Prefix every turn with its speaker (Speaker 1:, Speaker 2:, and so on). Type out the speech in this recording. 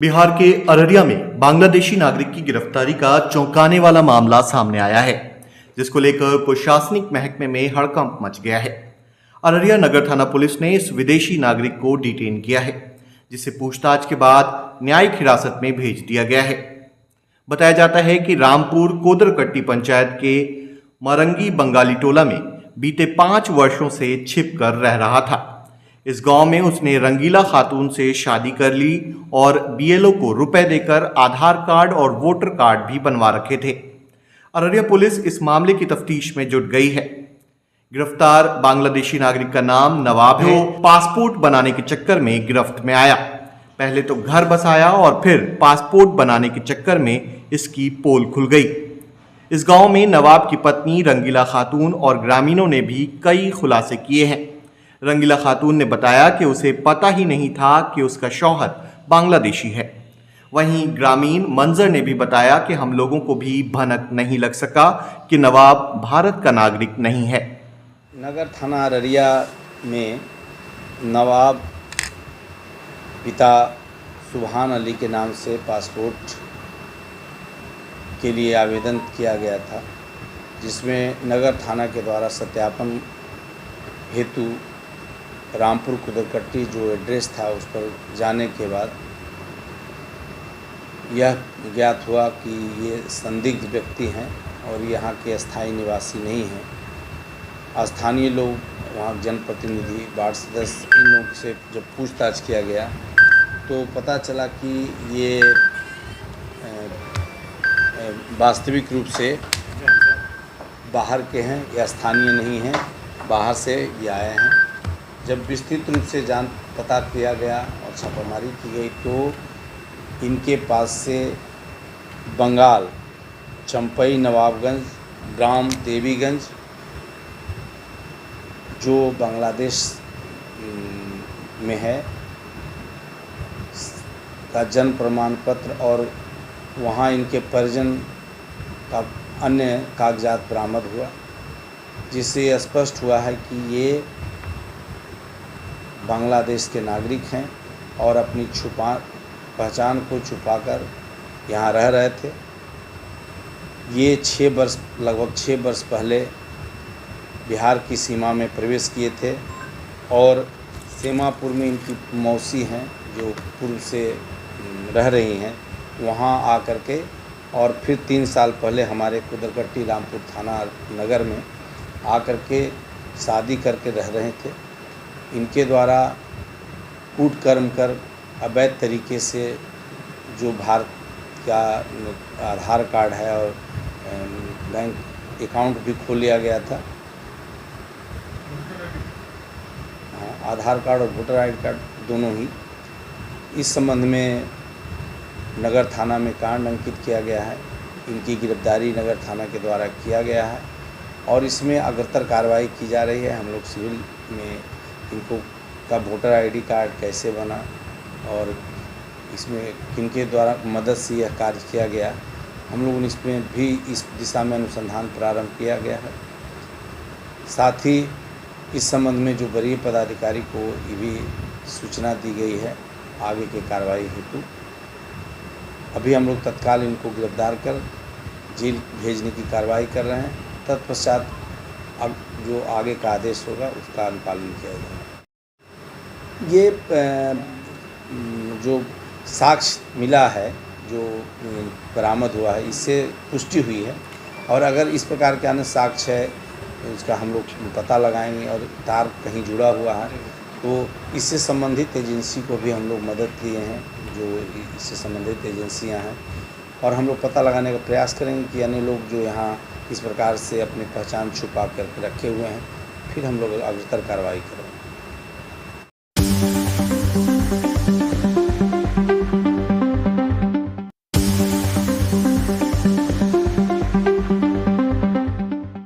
Speaker 1: बिहार के अररिया में बांग्लादेशी नागरिक की गिरफ्तारी का चौंकाने वाला मामला सामने आया है, जिसको लेकर प्रशासनिक महकमे में हड़कंप मच गया है। अररिया नगर थाना पुलिस ने इस विदेशी नागरिक को डिटेन किया है, जिसे पूछताछ के बाद न्यायिक हिरासत में भेज दिया गया है। बताया जाता है कि रामपुर कोदरकट्टी पंचायत के मरंगी बंगाली टोला में बीते 5 वर्षों से छिप कर रह रहा था। इस गांव में उसने रंगीला खातून से शादी कर ली और बीएलओ को रुपए देकर आधार कार्ड और वोटर कार्ड भी बनवा रखे थे। अररिया पुलिस इस मामले की तफ्तीश में जुट गई है। गिरफ्तार बांग्लादेशी नागरिक का नाम नवाब है। पासपोर्ट बनाने के चक्कर में गिरफ्त में आया। पहले तो घर बसाया और फिर पासपोर्ट बनाने के चक्कर में इसकी पोल खुल गई। इस गांव में नवाब की पत्नी रंगीला खातून और ग्रामीणों ने भी कई खुलासे किए हैं। रंगीला खातून ने बताया कि उसे पता ही नहीं था कि उसका शौहर बांग्लादेशी है। वहीं ग्रामीण मंजर ने भी बताया कि हम लोगों को भी भनक नहीं लग सका कि नवाब भारत का नागरिक नहीं है।
Speaker 2: नगर थाना अररिया में नवाब पिता सुभान अली के नाम से पासपोर्ट के लिए आवेदन किया गया था, जिसमें नगर थाना के द्वारा सत्यापन हेतु रामपुर कुदरकट्टी जो एड्रेस था उस पर जाने के बाद यह ज्ञात हुआ कि ये संदिग्ध व्यक्ति हैं और यहाँ के स्थायी निवासी नहीं हैं। स्थानीय लोग, वहाँ जनप्रतिनिधि, वार्ड सदस्य, इन लोगों से जब पूछताछ किया गया तो पता चला कि ये वास्तविक रूप से बाहर के हैं या स्थानीय नहीं हैं, बाहर से ये आए हैं। जब विस्तृत रूप से जान पता किया गया और छापामारी की गई तो इनके पास से बंगाल, चंपई नवाबगंज, ग्राम देवीगंज, जो बांग्लादेश में है, का जन्म प्रमाण पत्र और वहाँ इनके परिजन का अन्य कागजात बरामद हुआ, जिससे स्पष्ट हुआ है कि ये बांग्लादेश के नागरिक हैं और अपनी पहचान को छुपाकर यहाँ रह रहे थे। ये लगभग 6 वर्ष पहले बिहार की सीमा में प्रवेश किए थे और सेमापुर में इनकी मौसी हैं जो पूर्व से रह रही हैं, वहाँ आकर के और फिर 3 साल पहले हमारे कुदरकट्टी रामपुर थाना नगर में आकर के शादी करके रह रहे थे। इनके द्वारा कूटकर्म कर अवैध तरीके से जो भारत का आधार कार्ड है और बैंक अकाउंट भी खोल लिया गया था। आधार कार्ड और वोटर आईडी कार्ड दोनों ही। इस संबंध में नगर थाना में कांड अंकित किया गया है। इनकी गिरफ्तारी नगर थाना के द्वारा किया गया है और इसमें अग्रतर कार्रवाई की जा रही है। हम लोग सिविल में इनको का वोटर आईडी कार्ड कैसे बना और इसमें किनके द्वारा मदद से यह कार्य किया गया, हम लोगों ने इसमें भी इस दिशा में अनुसंधान प्रारंभ किया गया है। साथ ही इस संबंध में जो वरीय पदाधिकारी को ये भी सूचना दी गई है आगे के कार्रवाई हेतु। अभी हम लोग तत्काल इनको गिरफ्तार कर जेल भेजने की कार्रवाई कर रहे हैं। तत्पश्चात अब जो आगे का आदेश होगा उसका अनुपालन किया जाएगा। ये जो साक्ष्य मिला है, जो बरामद हुआ है, इससे पुष्टि हुई है और अगर इस प्रकार के अन्य साक्ष्य है तो उसका हम लोग पता लगाएंगे और तार कहीं जुड़ा हुआ है तो इससे संबंधित एजेंसी को भी हम लोग मदद दिए हैं, जो इससे संबंधित एजेंसियां हैं, और हम लोग पता लगाने का प्रयास करेंगे कि अन्य लोग जो यहाँ इस प्रकार से अपनी पहचान छुपा कर रखे हुए हैं, फिर हम लोग अग्रतर कार्रवाई करेंगे।